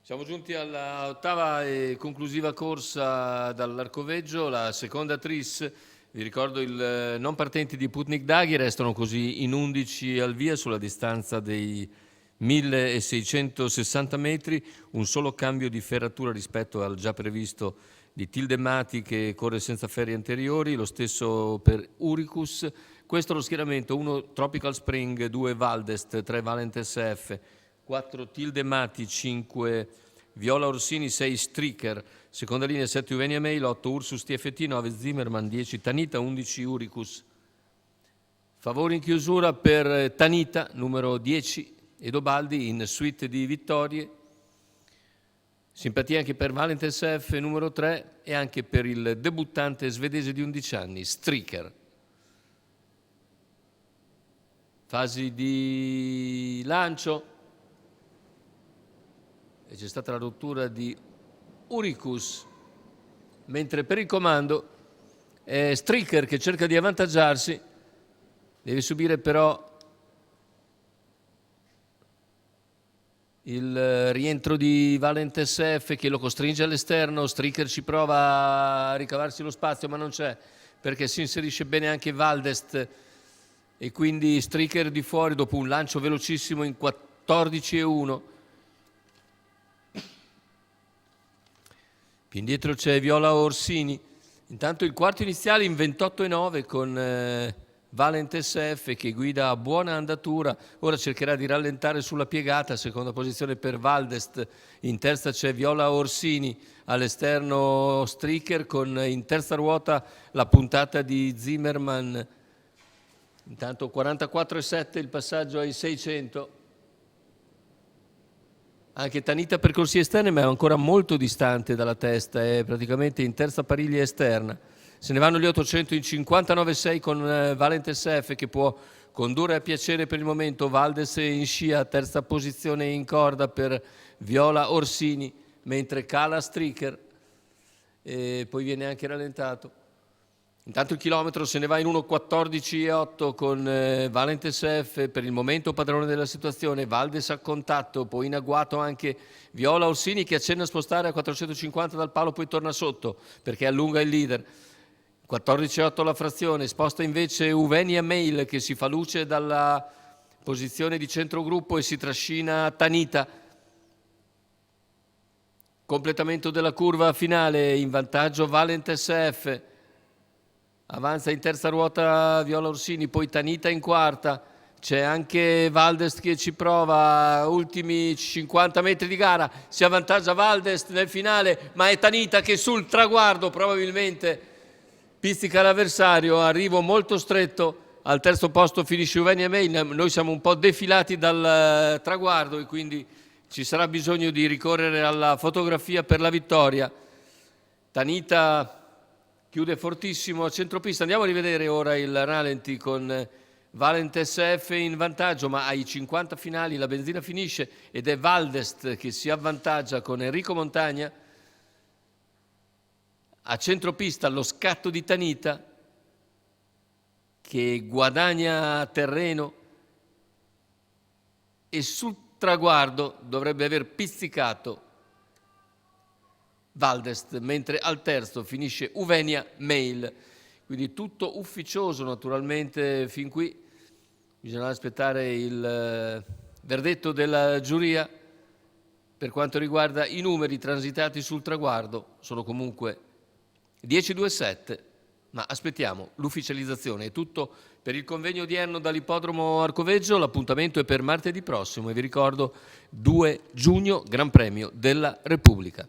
Siamo giunti alla ottava e conclusiva corsa dall'Arcoveggio, la seconda tris. Vi ricordo i non partenti di Putnik Daghi restano così in 11 al via sulla distanza dei 1660 metri, un solo cambio di ferratura rispetto al già previsto di Tildemati che corre senza ferri anteriori, lo stesso per Uricus. Questo è lo schieramento: 1 Tropical Spring, 2 Valdest, 3 Valentes F, 4 Tildemati, 5 Viola Orsini, 6 Stricker, seconda linea 7 Uvenia Mail, 8 Ursus TFT, 9 Zimmerman, 10 Tanita, 11 Uricus. Favori in chiusura per Tanita, numero 10, Edobaldi in suite di vittorie. Simpatia anche per Valentes F, numero 3, e anche per il debuttante svedese di 11 anni, Stricker. Fasi di lancio. E c'è stata la rottura di Uricus, mentre per il comando è Stricker che cerca di avvantaggiarsi, deve subire però il rientro di Valentes F che lo costringe all'esterno. Stricker ci prova a ricavarsi lo spazio ma non c'è, perché si inserisce bene anche Valdest e quindi Stricker di fuori dopo un lancio velocissimo in 14,1. Più indietro c'è Viola Orsini. Intanto il quarto iniziale in 28,9 con Valentes F che guida a buona andatura. Ora cercherà di rallentare sulla piegata, seconda posizione per Valdest. In terza c'è Viola Orsini, all'esterno Stricker con in terza ruota la puntata di Zimmerman. Intanto 44,7 il passaggio ai 600. Anche Tanita per corsie esterne, ma è ancora molto distante dalla testa, è praticamente in terza pariglia esterna. Se ne vanno gli 800 in 59,6 con Valentes F che può condurre a piacere per il momento. Valdes in scia, terza posizione in corda per Viola Orsini, mentre cala Stricker e poi viene anche rallentato. Intanto il chilometro se ne va in 1,14,8 con Valentes F, per il momento padrone della situazione. Valdes a contatto, poi in agguato anche Viola Orsini che accenna a spostare a 450 dal palo, poi torna sotto perché allunga il leader. 14,8 la frazione, sposta invece Uvenia Mail che si fa luce dalla posizione di centrogruppo e si trascina Tanita. Completamento della curva finale, in vantaggio Valentes F. Avanza in terza ruota Viola Orsini, poi Tanita in quarta. C'è anche Valdest che ci prova, ultimi 50 metri di gara. Si avvantaggia Valdest nel finale, ma è Tanita che sul traguardo probabilmente pizzica l'avversario. Arrivo molto stretto. Al terzo posto finisce Uvenia Mail. Noi siamo un po' defilati dal traguardo e quindi ci sarà bisogno di ricorrere alla fotografia per la vittoria. Tanita chiude fortissimo a centropista. Andiamo a rivedere ora il rallenti con Valentes F in vantaggio, ma ai 50 finali la benzina finisce ed è Valdest che si avvantaggia con Enrico Montagna. A centropista lo scatto di Tanita che guadagna terreno e sul traguardo dovrebbe aver pizzicato Valdest, mentre al terzo finisce Uvenia Mail. Quindi tutto ufficioso naturalmente fin qui. Bisogna aspettare il verdetto della giuria. Per quanto riguarda i numeri transitati sul traguardo sono comunque 10,27, ma aspettiamo l'ufficializzazione. È tutto per il convegno odierno dall'ippodromo Arcoveggio. L'appuntamento è per martedì prossimo e vi ricordo 2 giugno Gran Premio della Repubblica.